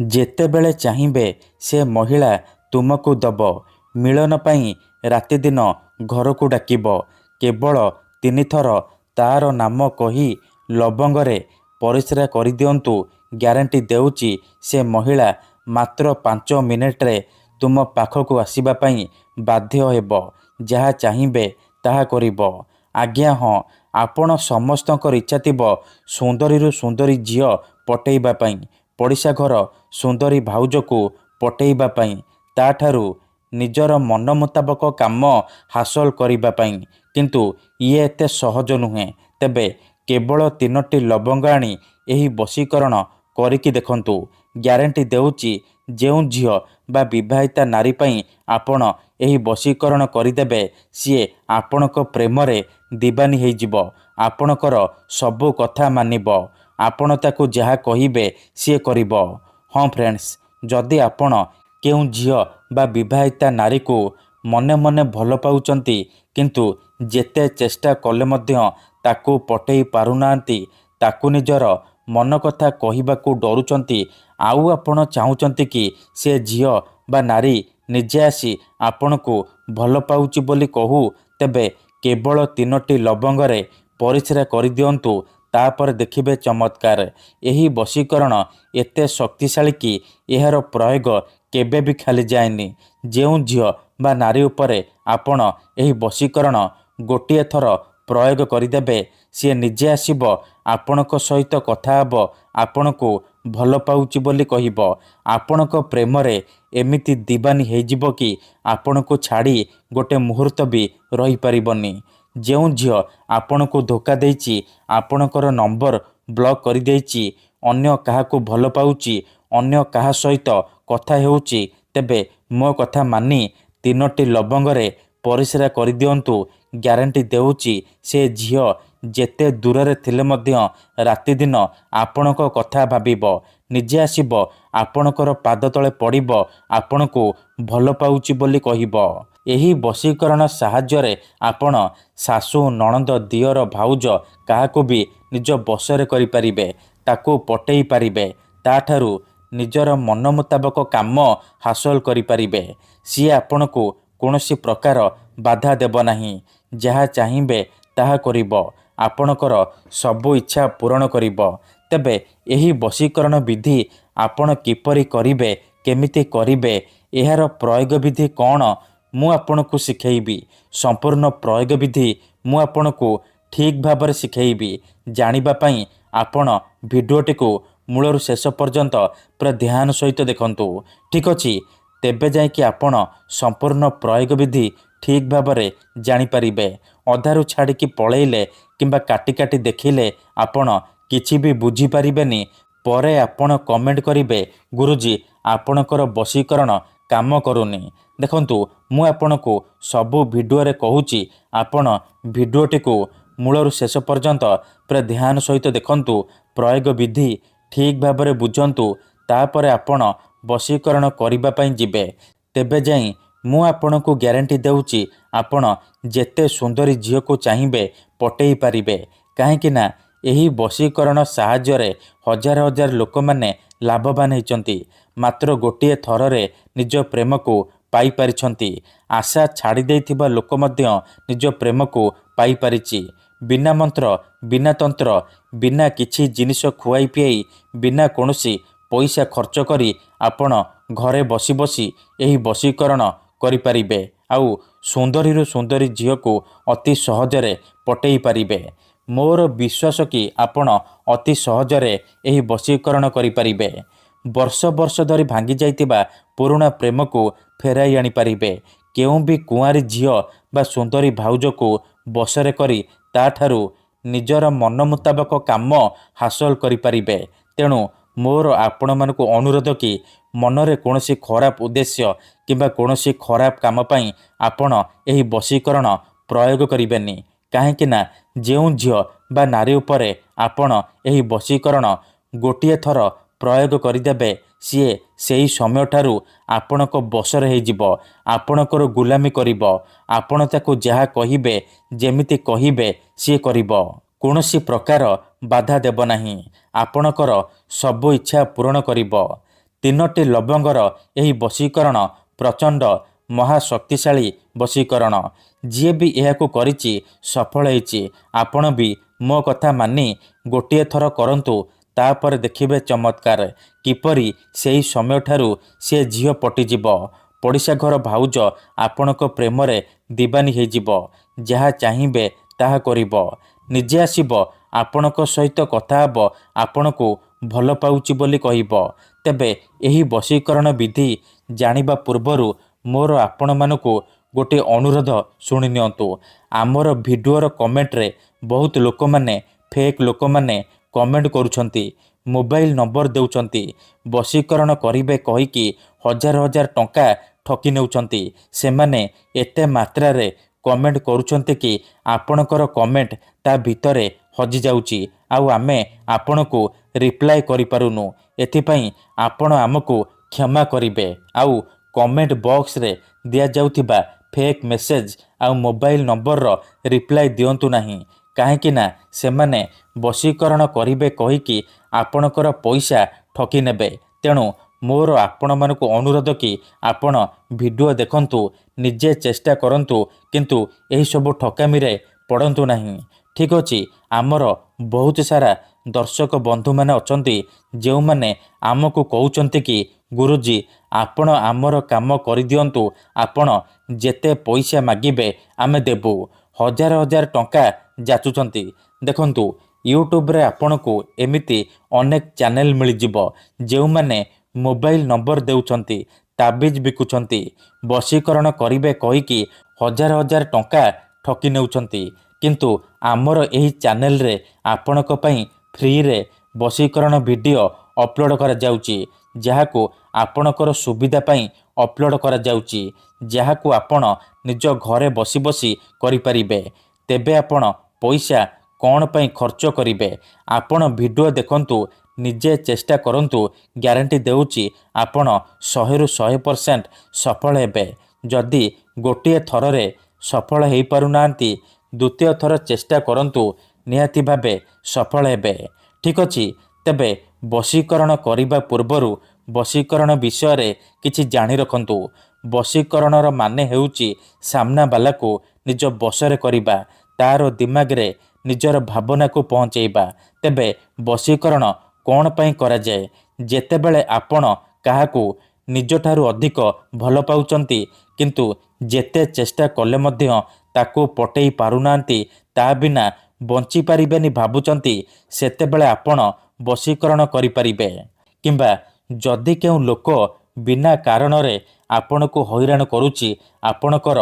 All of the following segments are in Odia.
ଯେତେବେଳେ ଚାହିଁବେ ସେ ମହିଳା ତୁମକୁ ଦବ। ମିଳନ ପାଇଁ ରାତିଦିନ ଘରକୁ ଡାକିବ। କେବଳ 3 ଥର ତାର ନାମ କହି ଲବଙ୍ଗରେ ପରିସ୍ରା କରିଦିଅନ୍ତୁ। ଗ୍ୟାରେଣ୍ଟି ଦେଉଛି ସେ ମହିଳା ମାତ୍ର 5 ମିନିଟରେ ତୁମ ପାଖକୁ ଆସିବା ପାଇଁ ବାଧ୍ୟ ହେବ। ଯାହା ଚାହିଁବେ ତାହା କରିବ। ଆଜ୍ଞା ହଁ, ଆପଣ ସମସ୍ତଙ୍କର ଇଚ୍ଛା ଥିବ ସୁନ୍ଦରୀରୁ ସୁନ୍ଦରୀ ଝିଅ ପଟେଇବା ପାଇଁ, ପଡ଼ିଶା ଘର ସୁନ୍ଦରୀ ଭାଉଜକୁ ପଟେଇବା ପାଇଁ, ତାଠାରୁ ନିଜର ମନ ମୁତାବକ କାମ ହାସଲ କରିବା ପାଇଁ। କିନ୍ତୁ ଇଏ ଏତେ ସହଜ ନୁହେଁ। ତେବେ କେବଳ 3ଟି ଲବଙ୍ଗ ଆଣି ଏହି ବଶୀକରଣ କରିକି ଦେଖନ୍ତୁ। ଗ୍ୟାରେଣ୍ଟି ଦେଉଛି ଯେଉଁ ଝିଅ ବା ବିବାହିତା ନାରୀ ପାଇଁ ଆପଣ ଏହି ବଶୀକରଣ କରିଦେବେ ସିଏ ଆପଣଙ୍କ ପ୍ରେମରେ ଦିବାନୀ ହେଇଯିବ। ଆପଣଙ୍କର ସବୁ କଥା ମାନିବ। ଆପଣ ତାକୁ ଯାହା କହିବେ ସିଏ କରିବ। ହଁ ଫ୍ରେଣ୍ଡସ୍, ଯଦି ଆପଣ କେଉଁ ଝିଅ ବା ବିବାହିତା ନାରୀକୁ ମନେ ମନେ ଭଲ ପାଉଛନ୍ତି କିନ୍ତୁ ଯେତେ ଚେଷ୍ଟା କଲେ ମଧ୍ୟ ତାକୁ ପଟେଇ ପାରୁନାହାନ୍ତି, ତାକୁ ନିଜର ମନ କଥା କହିବାକୁ ଡରୁଛନ୍ତି, ଆଉ ଆପଣ ଚାହୁଁଛନ୍ତି କି ସେ ଝିଅ ବା ନାରୀ ନିଜେ ଆସି ଆପଣଙ୍କୁ ଭଲ ପାଉଛି ବୋଲି କହୁ, ତେବେ କେବଳ 3ଟି ଲବଙ୍ଗରେ ପରିସ୍ରା କରିଦିଅନ୍ତୁ। ତାପରେ ଦେଖିବେ ଚମତ୍କାର। ଏହି ବଶୀକରଣ ଏତେ ଶକ୍ତିଶାଳୀ କି ଏହାର ପ୍ରୟୋଗ କେବେ ବି ଖାଲି ଯାଏନି। ଯେଉଁ ଝିଅ ବା ନାରୀ ଉପରେ ଆପଣ ଏହି ବଶୀକରଣ ଗୋଟିଏ ଥର ପ୍ରୟୋଗ କରିଦେବେ ସିଏ ନିଜେ ଆସିବ, ଆପଣଙ୍କ ସହିତ କଥା ହେବ, ଆପଣଙ୍କୁ ଭଲ ପାଉଛି ବୋଲି କହିବ। ଆପଣଙ୍କ ପ୍ରେମରେ ଏମିତି ଦିବାନୀ ହେଇଯିବ କି ଆପଣଙ୍କୁ ଛାଡ଼ି ଗୋଟେ ମୁହୂର୍ତ୍ତ ବି ରହିପାରିବନି। ଯେଉଁ ଝିଅ ଆପଣଙ୍କୁ ଧୋକା ଦେଇଛି, ଆପଣଙ୍କର ନମ୍ବର ବ୍ଲକ୍ କରିଦେଇଛି, ଅନ୍ୟ କାହାକୁ ଭଲ ପାଉଛି, ଅନ୍ୟ କାହା ସହିତ କଥା ହେଉଛି, ତେବେ ମୋ କଥା ମାନି 3ଟି ଲବଙ୍ଗରେ ପରିସ୍ରା କରିଦିଅନ୍ତୁ। ଗ୍ୟାରେଣ୍ଟି ଦେଉଛି ସେ ଝିଅ ଯେତେ ଦୂରରେ ଥିଲେ ମଧ୍ୟ ରାତିଦିନ ଆପଣଙ୍କ କଥା ଭାବିବ, ନିଜେ ଆସିବ, ଆପଣଙ୍କର ପାଦ ତଳେ ପଡ଼ିବ, ଆପଣଙ୍କୁ ଭଲ ପାଉଛି ବୋଲି କହିବ। ଏହି ବଶୀକରଣ ସାହାଯ୍ୟରେ ଆପଣ ଶାଶୁ, ନଣନ୍ଦ, ଦିଅର, ଭାଉଜ କାହାକୁ ବି ନିଜ ବଶରେ କରିପାରିବେ, ତାକୁ ପଟେଇ ପାରିବେ, ତାଠାରୁ ନିଜର ମନ ମୁତାବକ କାମ ହାସଲ କରିପାରିବେ। ସିଏ ଆପଣଙ୍କୁ କୌଣସି ପ୍ରକାର ବାଧା ଦେବ ନାହିଁ। ଯାହା ଚାହିଁବେ ତାହା କରିବ, ଆପଣଙ୍କର ସବୁ ଇଚ୍ଛା ପୂରଣ କରିବ। ତେବେ ଏହି ବଶୀକରଣ ବିଧି ଆପଣ କିପରି କରିବେ, କେମିତି କରିବେ, ଏହାର ପ୍ରୟୋଗ ବିଧି କ'ଣ, ମୁଁ ଆପଣଙ୍କୁ ଶିଖେଇବି। ସମ୍ପୂର୍ଣ୍ଣ ପ୍ରୟୋଗ ବିଧି ମୁଁ ଆପଣଙ୍କୁ ଠିକ୍ ଭାବରେ ଶିଖେଇବି। ଜାଣିବା ପାଇଁ ଆପଣ ଭିଡ଼ିଓଟିକୁ ମୂଳରୁ ଶେଷ ପର୍ଯ୍ୟନ୍ତ ପୁରା ଧ୍ୟାନ ସହିତ ଦେଖନ୍ତୁ। ଠିକ୍ ଅଛି, ତେବେ ଯାଇକି ଆପଣ ସମ୍ପୂର୍ଣ୍ଣ ପ୍ରୟୋଗ ବିଧି ଠିକ୍ ଭାବରେ ଜାଣିପାରିବେ। ଅଧାରୁ ଛାଡ଼ିକି ପଳେଇଲେ କିମ୍ବା କାଟି କାଟି ଦେଖିଲେ ଆପଣ କିଛି ବି ବୁଝିପାରିବେନି। ପରେ ଆପଣ କମେଣ୍ଟ କରିବେ, ଗୁରୁଜୀ ଆପଣଙ୍କର ବଶୀକରଣ କାମ କରୁନି। ଦେଖନ୍ତୁ, ମୁଁ ଆପଣଙ୍କୁ ସବୁ ଭିଡ଼ିଓରେ କହୁଛି, ଆପଣ ଭିଡ଼ିଓଟିକୁ ମୂଳରୁ ଶେଷ ପର୍ଯ୍ୟନ୍ତ ପୁରା ଧ୍ୟାନ ସହିତ ଦେଖନ୍ତୁ, ପ୍ରୟୋଗ ବିଧି ଠିକ୍ ଭାବରେ ବୁଝନ୍ତୁ, ତାପରେ ଆପଣ ବଶୀକରଣ କରିବା ପାଇଁ ଯିବେ। ତେବେ ଯାଇ ମୁଁ ଆପଣଙ୍କୁ ଗ୍ୟାରେଣ୍ଟି ଦେଉଛି ଆପଣ ଯେତେ ସୁନ୍ଦରୀ ଝିଅକୁ ଚାହିଁବେ ପଟେଇ ପାରିବେ। କାହିଁକି ନା ଏହି ବଶୀକରଣ ସାହାଯ୍ୟରେ ହଜାର ହଜାର ଲୋକମାନେ ଲାଭବାନ ହେଇଛନ୍ତି। ମାତ୍ର ଗୋଟିଏ ଥରରେ ନିଜ ପ୍ରେମକୁ ପାଇପାରିଛନ୍ତି। ଆଶା ଛାଡ଼ି ଦେଇଥିବା ଲୋକ ମଧ୍ୟ ନିଜ ପ୍ରେମକୁ ପାଇପାରିଛି। ବିନା ମନ୍ତ୍ର, ବିନା ତନ୍ତ୍ର, ବିନା କିଛି ଜିନିଷ ଖୁଆଇ ପିଆଇ, ବିନା କୌଣସି ପଇସା ଖର୍ଚ୍ଚ କରି ଆପଣ ଘରେ ବସି ବସି ଏହି ବଶୀକରଣ କରିପାରିବେ, ଆଉ ସୁନ୍ଦରୀରୁ ସୁନ୍ଦରୀ ଝିଅକୁ ଅତି ସହଜରେ ପଟେଇ ପାରିବେ। ମୋର ବିଶ୍ୱାସ କି ଆପଣ ଅତି ସହଜରେ ଏହି ବଶୀକରଣ କରିପାରିବେ। ବର୍ଷ ବର୍ଷ ଧରି ଭାଙ୍ଗି ଯାଇଥିବା ପୁରୁଣା ପ୍ରେମକୁ ଫେରାଇ ଆଣିପାରିବେ। କେଉଁ ବି କୁଆଁରୀ ଝିଅ ବା ସୁନ୍ଦରୀ ଭାଉଜକୁ ବଶରେ କରି ତାଠାରୁ ନିଜର ମନ ମୁତାବକ କାମ ହାସଲ କରିପାରିବେ। ତେଣୁ ମୋର ଆପଣମାନଙ୍କୁ ଅନୁରୋଧ କି ମନରେ କୌଣସି ଖରାପ ଉଦ୍ଦେଶ୍ୟ କିମ୍ବା କୌଣସି ଖରାପ କାମ ପାଇଁ ଆପଣ ଏହି ବଶୀକରଣ ପ୍ରୟୋଗ କରିବେନି। କାହିଁକି ନା ଯେଉଁ ଝିଅ ବା ନାରୀ ଉପରେ ଆପଣ ଏହି ବଶୀକରଣ ଗୋଟିଏ ଥର ପ୍ରୟୋଗ କରିଦେବେ ସିଏ ସେହି ସମୟଠାରୁ ଆପଣଙ୍କ ବଶରେ ହେଇଯିବ, ଆପଣଙ୍କର ଗୁଲାମୀ କରିବ। ଆପଣ ତାକୁ ଯାହା କହିବେ, ଯେମିତି କହିବେ ସିଏ କରିବ। କୌଣସି ପ୍ରକାର ବାଧା ଦେବ ନାହିଁ। ଆପଣଙ୍କର ସବୁ ଇଚ୍ଛା ପୂରଣ କରିବ। ତିନୋଟି ଲବଙ୍ଗର ଏହି ବଶୀକରଣ ପ୍ରଚଣ୍ଡ ମହାଶକ୍ତିଶାଳୀ ବଶୀକରଣ। ଯିଏ ବି ଏହାକୁ କରିଛି ସଫଳ ହେଇଛି। ଆପଣ ବି ମୋ କଥା ମାନି ଗୋଟିଏ ଥର କରନ୍ତୁ, ତାପରେ ଦେଖିବେ ଚମତ୍କାର। କିପରି ସେହି ସମୟଠାରୁ ସେ ଝିଅ ପଟିଯିବ। ପଡ଼ିଶା ଘର ଭାଉଜ ଆପଣଙ୍କ ପ୍ରେମରେ ଦିବାନୀ ହେଇଯିବ। ଯାହା ଚାହିଁବେ ତାହା କରିବ। ନିଜେ ଆସିବ, ଆପଣଙ୍କ ସହିତ କଥା ହେବ, ଆପଣଙ୍କୁ ଭଲ ପାଉଛି ବୋଲି କହିବ। ତେବେ ଏହି ବଶୀକରଣ ବିଧି ଜାଣିବା ପୂର୍ବରୁ ମୋର ଆପଣମାନଙ୍କୁ ଗୋଟିଏ ଅନୁରୋଧ ଶୁଣି ନିଅନ୍ତୁ। ଆମର ଭିଡ଼ିଓର କମେଣ୍ଟରେ ବହୁତ ଲୋକମାନେ ଫେକ୍ ଲୋକମାନେ କମେଣ୍ଟ କରୁଛନ୍ତି, ମୋବାଇଲ ନମ୍ବର ଦେଉଛନ୍ତି, ବଶୀକରଣ କରିବେ କହିକି ହଜାର ହଜାର ଟଙ୍କା ଠକି ନେଉଛନ୍ତି। ସେମାନେ ଏତେ ମାତ୍ରାରେ କମେଣ୍ଟ କରୁଛନ୍ତି କି ଆପଣଙ୍କର କମେଣ୍ଟ ତା ଭିତରେ ହଜିଯାଉଛି, ଆଉ ଆମେ ଆପଣଙ୍କୁ ରିପ୍ଲାଏ କରିପାରୁନୁ। ଏଥିପାଇଁ ଆପଣ ଆମକୁ କ୍ଷମା କରିବେ। ଆଉ କମେଣ୍ଟ ବକ୍ସରେ ଦିଆଯାଉଥିବା ଫେକ୍ ମେସେଜ ଆଉ ମୋବାଇଲ ନମ୍ବରର ରିପ୍ଲାଏ ଦିଅନ୍ତୁ ନାହିଁ। କାହିଁକି ନା ସେମାନେ ବଶୀକରଣ କରିବେ କହିକି ଆପଣଙ୍କର ପଇସା ଠକି ନେବେ। ତେଣୁ ମୋର ଆପଣମାନଙ୍କୁ ଅନୁରୋଧ କି ଆପଣ ଭିଡ଼ିଓ ଦେଖନ୍ତୁ, ନିଜେ ଚେଷ୍ଟା କରନ୍ତୁ, କିନ୍ତୁ ଏହିସବୁ ଠକାମିରେ ପଡ଼ନ୍ତୁ ନାହିଁ। ଠିକ୍ ଅଛି। ଆମର ବହୁତ ସାରା ଦର୍ଶକ ବନ୍ଧୁମାନେ ଅଛନ୍ତି ଯେଉଁମାନେ ଆମକୁ କହୁଛନ୍ତି କି ଗୁରୁଜୀ ଆପଣ ଆମର କାମ କରିଦିଅନ୍ତୁ, ଆପଣ ଯେତେ ପଇସା ମାଗିବେ ଆମେ ଦେବୁ। ହଜାର ହଜାର ଟଙ୍କା ଯାଚୁଛନ୍ତି। ଦେଖନ୍ତୁ, ୟୁଟ୍ୟୁବରେ ଆପଣଙ୍କୁ ଏମିତି ଅନେକ ଚ୍ୟାନେଲ ମିଳିଯିବ ଯେଉଁମାନେ ମୋବାଇଲ ନମ୍ବର ଦେଉଛନ୍ତି, ତାବିଜ ବିକୁଛନ୍ତି, ବଶୀକରଣ କରିବେ କହିକି ହଜାର ହଜାର ଟଙ୍କା ଠକି ନେଉଛନ୍ତି। କିନ୍ତୁ ଆମର ଏହି ଚ୍ୟାନେଲରେ ଆପଣଙ୍କ ପାଇଁ ଫ୍ରିରେ ବଶୀକରଣ ଭିଡ଼ିଓ ଅପଲୋଡ଼ କରାଯାଉଛି, ଯାହାକୁ ଆପଣଙ୍କର ସୁବିଧା ପାଇଁ ଅପଲୋଡ଼ କରାଯାଉଛି, ଯାହାକୁ ଆପଣ ନିଜ ଘରେ ବସି ବସି କରିପାରିବେ। ତେବେ ଆପଣ ପଇସା କ'ଣ ପାଇଁ ଖର୍ଚ୍ଚ କରିବେ? ଆପଣ ଭିଡ଼ିଓ ଦେଖନ୍ତୁ, ନିଜେ ଚେଷ୍ଟା କରନ୍ତୁ। ଗ୍ୟାରେଣ୍ଟି ଦେଉଛି ଆପଣ 100ରୁ 100% ସଫଳ ହେବେ। ଯଦି ଗୋଟିଏ ଥରରେ ସଫଳ ହୋଇପାରୁନାହାନ୍ତି, ଦ୍ୱିତୀୟ ଥର ଚେଷ୍ଟା କରନ୍ତୁ, ନିହାତି ଭାବେ ସଫଳ ହେବେ। ଠିକ୍ ଅଛି। ତେବେ ବଶୀକରଣ କରିବା ପୂର୍ବରୁ ବଶୀକରଣ ବିଷୟରେ କିଛି ଜାଣି ରଖନ୍ତୁ। ବଶୀକରଣର ମାନେ ହେଉଛି ସାମ୍ନାବାଲାକୁ ନିଜ ବଶରେ କରିବା, ତାର ଦିମାଗରେ ନିଜର ଭାବନାକୁ ପହଞ୍ଚେଇବା। ତେବେ ବଶୀକରଣ କ'ଣ ପାଇଁ କରାଯାଏ? ଯେତେବେଳେ ଆପଣ କାହାକୁ ନିଜଠାରୁ ଅଧିକ ଭଲ ପାଉଛନ୍ତି, କିନ୍ତୁ ଯେତେ ଚେଷ୍ଟା କଲେ ମଧ୍ୟ ତାକୁ ପଟେଇ ପାରୁନାହାନ୍ତି, ତା ବିନା ବଞ୍ଚିପାରିବେନି ଭାବୁଛନ୍ତି, ସେତେବେଳେ ଆପଣ ବଶୀକରଣ କରିପାରିବେ। କିମ୍ବା ଯଦି କେଉଁ ଲୋକ ବିନା କାରଣରେ ଆପଣଙ୍କୁ ହଇରାଣ କରୁଛି, ଆପଣଙ୍କର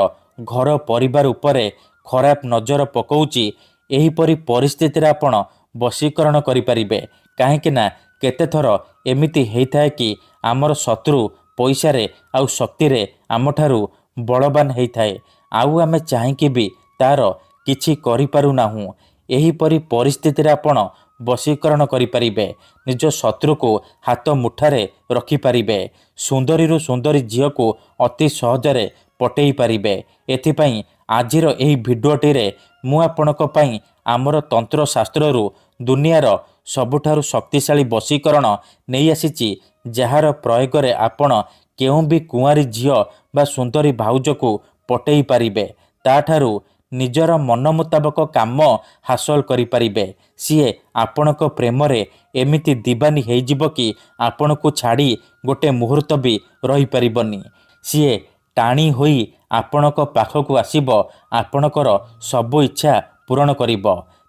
ଘର ପରିବାର ଉପରେ ଖରାପ ନଜର ପକାଉଛି, ଏହିପରି ପରିସ୍ଥିତିରେ ଆପଣ ବଶୀକରଣ କରିପାରିବେ। କାହିଁକି ନା କେତେଥର ଏମିତି ହେଇଥାଏ କି ଆମର ଶତ୍ରୁ ପଇସାରେ ଆଉ ଶକ୍ତିରେ ଆମଠାରୁ ବଳବାନ ହେଇଥାଏ, ଆଉ ଆମେ ଚାହିଁକି ବି ତାର କିଛି କରିପାରୁନାହୁଁ। ଏହିପରି ପରିସ୍ଥିତିରେ ଆପଣ ବଶୀକରଣ କରିପାରିବେ। ନିଜ ଶତ୍ରୁକୁ ହାତ ମୁଠାରେ ରଖିପାରିବେ। ସୁନ୍ଦରୀରୁ ସୁନ୍ଦରୀ ଝିଅକୁ ଅତି ସହଜରେ ପଟେଇ ପାରିବେ। ଏଥିପାଇଁ ଆଜିର ଏହି ଭିଡ଼ିଓଟିରେ ମୁଁ ଆପଣଙ୍କ ପାଇଁ ଆମର ତନ୍ତ୍ରଶାସ୍ତ୍ରରୁ ଦୁନିଆର ସବୁଠାରୁ ଶକ୍ତିଶାଳୀ ବଶୀକରଣ ନେଇ ଆସିଛି, ଯାହାର ପ୍ରୟୋଗରେ ଆପଣ କେଉଁ ବି କୁଆଁରୀ ଝିଅ ବା ସୁନ୍ଦରୀ ଭାଉଜକୁ ପଟେଇ ପାରିବେ। ତାଠାରୁ ନିଜର ମନ ମୁତାବକ କାମ ହାସଲ କରିପାରିବେ। ସିଏ ଆପଣଙ୍କ ପ୍ରେମରେ ଏମିତି ଦିବାନୀ ହେଇଯିବ କି ଆପଣଙ୍କୁ ଛାଡ଼ି ଗୋଟେ ମୁହୂର୍ତ୍ତ ବି ରହିପାରିବନି। ସିଏ ଟାଣି ହୋଇ ଆପଣଙ୍କ ପାଖକୁ ଆସିବ, ଆପଣଙ୍କର ସବୁ ଇଚ୍ଛା ପୂରଣ କରିବ।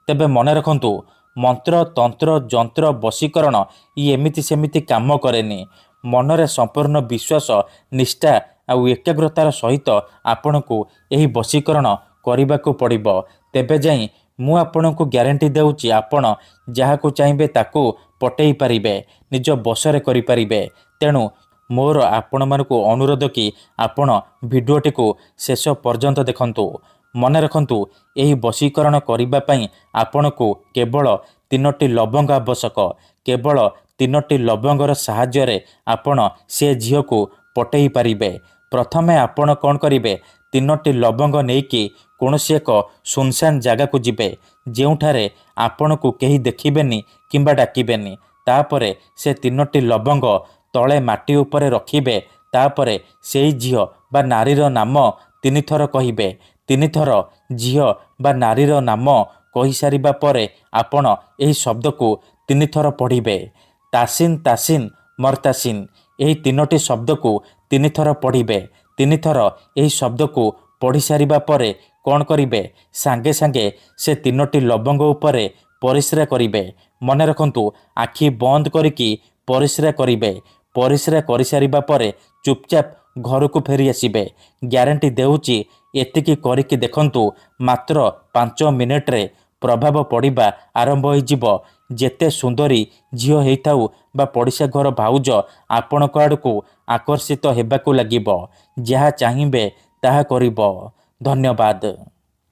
ତେବେ ମନେ ରଖନ୍ତୁ, ମନ୍ତ୍ର ତନ୍ତ୍ର ଯନ୍ତ୍ର ବଶୀକରଣ ଏମିତି ସେମିତି କାମ କରେନି। ମନରେ ସମ୍ପୂର୍ଣ୍ଣ ବିଶ୍ୱାସ, ନିଷ୍ଠା ଆଉ ଏକାଗ୍ରତାର ସହିତ ଆପଣଙ୍କୁ ଏହି ବଶୀକରଣ କରିବାକୁ ପଡ଼ିବ। ତେବେ ଯାଇ ମୁଁ ଆପଣଙ୍କୁ ଗ୍ୟାରେଣ୍ଟି ଦେଉଛି ଆପଣ ଯାହାକୁ ଚାହିଁବେ ତାକୁ ପଟେଇ ପାରିବେ, ନିଜ ବଶରେ କରିପାରିବେ। ତେଣୁ ମୋର ଆପଣମାନଙ୍କୁ ଅନୁରୋଧ କି ଆପଣ ଭିଡ଼ିଓଟିକୁ ଶେଷ ପର୍ଯ୍ୟନ୍ତ ଦେଖନ୍ତୁ। ମନେ ରଖନ୍ତୁ, ଏହି ବଶୀକରଣ କରିବା ପାଇଁ ଆପଣଙ୍କୁ କେବଳ 3ଟି ଲବଙ୍ଗ ଆବଶ୍ୟକ। କେବଳ 3ଟି ଲବଙ୍ଗର ସାହାଯ୍ୟରେ ଆପଣ ସେ ଝିଅକୁ ପଟେଇ ପାରିବେ। ପ୍ରଥମେ ଆପଣ କ'ଣ କରିବେ? 3ଟି ଲବଙ୍ଗ ନେଇକି କୌଣସି ଏକ ସୁନସାନ ଜାଗାକୁ ଯିବେ, ଯେଉଁଠାରେ ଆପଣଙ୍କୁ କେହି ଦେଖିବେନି କିମ୍ବା ଡାକିବେନି। ତାପରେ ସେ 3ଟି ଲବଙ୍ଗ ତଳେ ମାଟି ଉପରେ ରଖିବେ। ତାପରେ ସେଇ ଝିଅ ବା ନାରୀର ନାମ 3 ଥର କହିବେ। 3 ଥର ଝିଅ ବା ନାରୀର ନାମ କହିସାରିବା ପରେ ଆପଣ ଏହି ଶବ୍ଦକୁ 3 ଥର ପଢ଼ିବେ। ତାସିନ୍ ତାସିନ୍ ମର୍ତାସିନ୍, ଏହି 3ଟି ଶବ୍ଦକୁ 3 ଥର ପଢ଼ିବେ। 3 ଥର ଏହି ଶବ୍ଦକୁ ପଢ଼ି ସାରିବା ପରେ କ'ଣ କରିବେ? ସାଙ୍ଗେ ସାଙ୍ଗେ ସେ 3ଟି ଲବଙ୍ଗ ଉପରେ ପରିସ୍ରା କରିବେ। ମନେ ରଖନ୍ତୁ, ଆଖି ବନ୍ଦ କରିକି ପରିସ୍ରା କରିବେ। ପରିସ୍ରା କରିସାରିବା ପରେ ଚୁପଚାପ ଘରକୁ ଫେରି ଆସିବେ। ଗ୍ୟାରେଣ୍ଟି ଦେଉଛି, ଏତିକି କରିକି ଦେଖନ୍ତୁ, ମାତ୍ର 5 ମିନିଟ୍ରେ ପ୍ରଭାବ ପଡ଼ିବା ଆରମ୍ଭ ହୋଇଯିବ। ଯେତେ ସୁନ୍ଦରୀ ଝିଅ ହେଇଥାଉ ବା ପଡ଼ିଶା ଘର ଭାଉଜ ଆପଣଙ୍କ ଆଡ଼କୁ ଆକର୍ଷିତ ହେବାକୁ ଲାଗିବ। ଯାହା ଚାହିଁବେ ତାହା କରିବ। ଧନ୍ୟବାଦ।